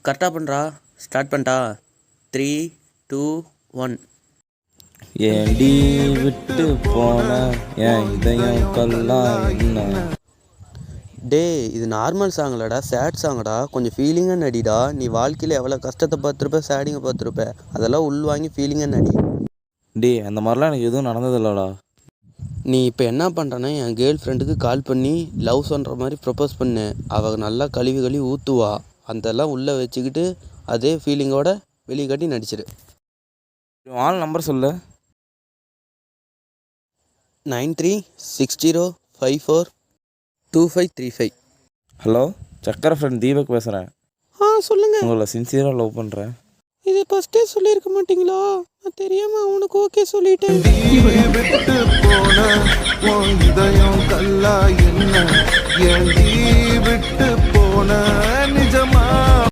கரெக்டாக பண்ணுறா. ஸ்டார்ட் பண்ணிட்டா. 3, 2, 1. ஏண்டி விட்டு போன என் இதயம் கல்லா என்ன. டே, இது நார்மல் சாங்லடா, சேட் சாங்கடா. கொஞ்சம் ஃபீலிங்காக நடிடா. நீ வாழ்க்கையில் எவ்வளோ கஷ்டத்தை பார்த்துருப்ப, சேடிங்கை பார்த்துருப்ப. அதெல்லாம் உள்வாங்கி ஃபீலிங்காக நடி. டே, அந்த மாதிரிலாம் எனக்கு எதுவும் நடந்ததில்லடா. நீ இப்போ என்ன பண்ணுறனா, என் கேர்ள் ஃப்ரெண்டுக்கு கால் பண்ணி லவ் சொல்கிற மாதிரி ப்ரப்போஸ் பண்ணு. அவள் நல்லா கழுவி ஊற்றுவா. அதெல்லாம் உள்ளே வச்சுக்கிட்டு அதே ஃபீலிங்கோட வெளியே காட்டி நடிச்சிரு. ஆள் நம்பர் சொல்லு. 9360542535. ஹலோ, சக்கரை ஃப்ரெண்ட் தீபக் பேசுகிறேன். சொல்லுங்கள். உங்களை சின்சியராக லவ் பண்ணுறேன். இது ஃபஸ்ட்டே சொல்லியிருக்க மாட்டீங்களா? நான் தெரியாமல் அவனுக்கு ஓகே சொல்லிட்டேன். விட்டு போன உன் இதயம் கல்லா என்ன. ஏன் விட்டு போன